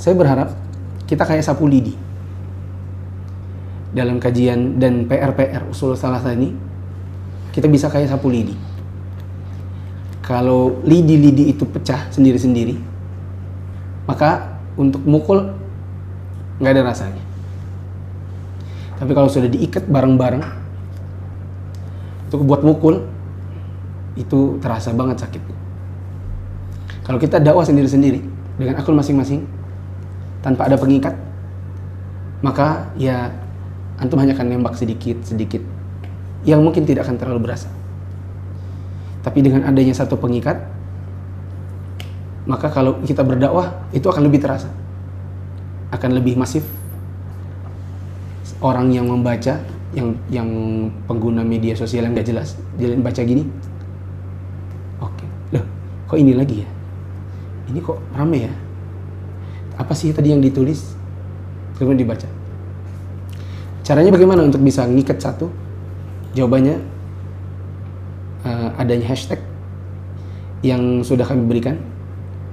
saya berharap kita kayak sapu lidi dalam kajian dan PR usul salasa ini. Kita bisa kayak sapu lidi. Kalau lidi-lidi itu pecah sendiri-sendiri, maka untuk mukul nggak ada rasanya. Tapi kalau sudah diikat bareng-bareng, untuk buat mukul itu terasa banget sakit. Kalau kita dakwah sendiri-sendiri dengan akun masing-masing tanpa ada pengikat, maka ya antum hanya akan nembak sedikit-sedikit yang mungkin tidak akan terlalu berasa. Tapi dengan adanya satu pengikat, maka kalau kita berdakwah itu akan lebih terasa, akan lebih masif. Orang yang membaca, yang pengguna media sosial yang nggak jelas, jalan baca gini, oke, loh kok ini lagi ya? Ini kok rame ya? Apa sih tadi yang ditulis? Kemudian dibaca. Caranya bagaimana untuk bisa ngikat satu? Jawabannya adanya hashtag yang sudah kami berikan.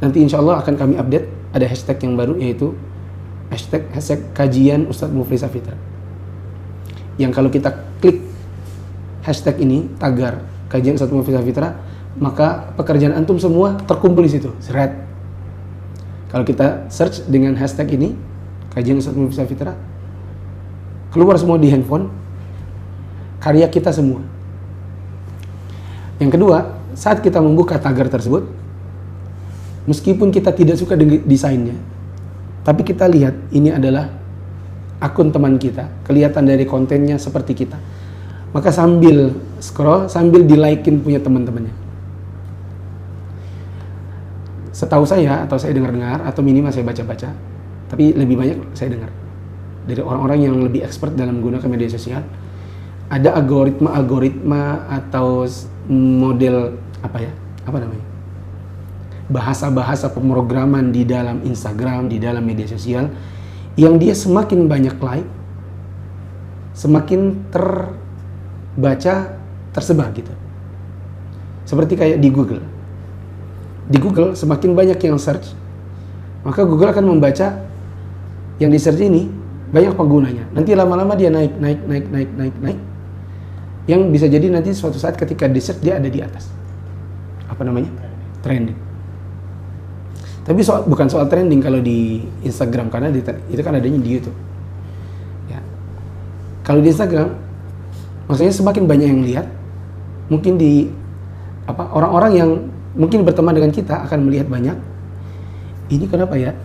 Nanti insya Allah akan kami update. Ada hashtag yang baru, yaitu hashtag kajian Ustadz Mufli Safitra. Yang kalau kita klik hashtag ini, tagar kajian Ustadz Mufli Safitra, maka pekerjaan antum semua terkumpul di situ. Seret. Kalau kita search dengan hashtag ini, kajian Ustadz Mufli Safitra, keluar semua di handphone, karya kita semua. Yang kedua, saat kita membuka tagar tersebut, meskipun kita tidak suka dengan desainnya, tapi kita lihat ini adalah akun teman kita, kelihatan dari kontennya seperti kita, maka sambil scroll, sambil di-like-in punya teman-temannya. Setahu saya, atau saya dengar-dengar, atau minimal saya baca-baca, tapi lebih banyak saya dengar dari orang-orang yang lebih expert dalam menggunakan media sosial, ada algoritma atau model bahasa-bahasa pemrograman di dalam Instagram, di dalam media sosial, yang dia semakin banyak like, semakin terbaca, tersebar gitu. Seperti kayak di Google. Di Google semakin banyak yang search, maka Google akan membaca yang di search ini banyak penggunanya. Nanti lama-lama dia naik. Yang bisa jadi nanti suatu saat ketika di search dia ada di atas. Trending. Tapi bukan soal trending kalau di Instagram, karena itu kan adanya di YouTube. Ya. Kalau di Instagram, maksudnya semakin banyak yang lihat, mungkin orang-orang yang mungkin berteman dengan kita akan melihat banyak. Ini kenapa ya?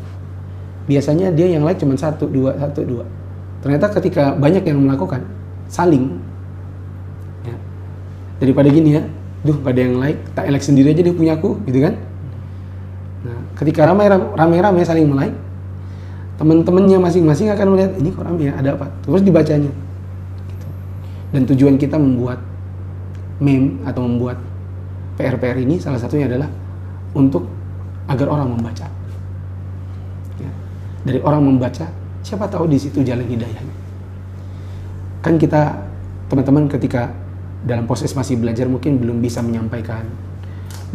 Biasanya dia yang like cuma 1, 2. Ternyata ketika banyak yang melakukan, saling. Ya. Daripada gini ya, gak ada yang like, tak like sendiri aja dia punya aku, gitu kan? Nah, ketika ramai-ramai saling like, teman-temannya masing-masing akan melihat, ini kok ramai ya, ada apa? Terus dibacanya. Gitu. Dan tujuan kita membuat meme atau membuat PR ini salah satunya adalah untuk agar orang membaca. Ya. Dari orang membaca, siapa tahu di situ jalan hidayahnya. Kan kita, teman-teman, ketika dalam proses masih belajar mungkin belum bisa menyampaikan,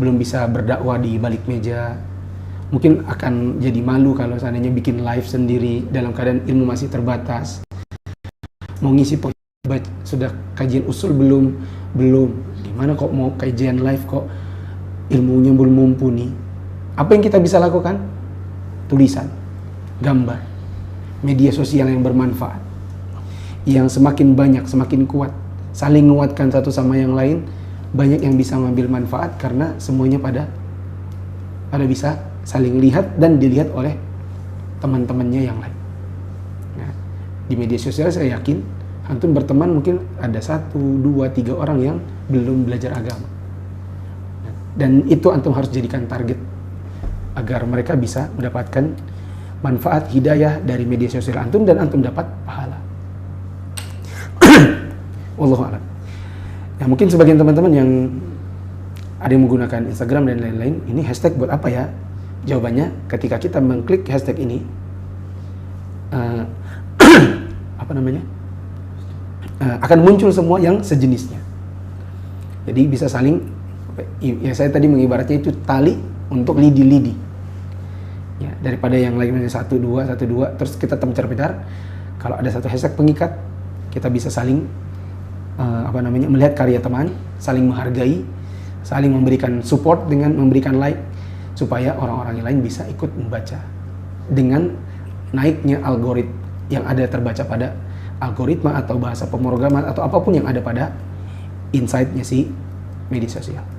belum bisa berdakwah di balik meja, mungkin akan jadi malu kalau seandainya bikin live sendiri dalam keadaan ilmu masih terbatas. Mau ngisi sudah kajian usul belum. Gimana kok mau kajian live kok ilmunya belum mumpuni? Apa yang kita bisa lakukan? Tulisan, gambar, media sosial yang bermanfaat, yang semakin banyak, semakin kuat, saling menguatkan satu sama yang lain. Banyak yang bisa mengambil manfaat karena semuanya pada bisa saling lihat dan dilihat oleh teman-temannya yang lain. Nah, di media sosial saya yakin antum berteman mungkin ada 1, 2, 3 orang yang belum belajar agama. Dan itu antum harus jadikan target agar mereka bisa mendapatkan manfaat hidayah dari media sosial antum dan antum dapat pahala. Wallahu a'lam. Ya, mungkin sebagian teman-teman yang ada yang menggunakan Instagram dan lain-lain, ini hashtag buat apa ya? Jawabannya, ketika kita mengklik hashtag ini, akan muncul semua yang sejenisnya. Jadi bisa saling, ya saya tadi mengibaratnya itu tali untuk lidi-lidi. Ya, daripada yang lainnya satu dua terus kita terpencar-pencar. Kalau ada satu hashtag pengikat, kita bisa saling melihat karya teman, saling menghargai, saling memberikan support dengan memberikan like, supaya orang-orang yang lain bisa ikut membaca. Dengan naiknya algoritma yang ada terbaca pada algoritma atau bahasa pemrograman atau apapun yang ada pada insight-nya si media sosial.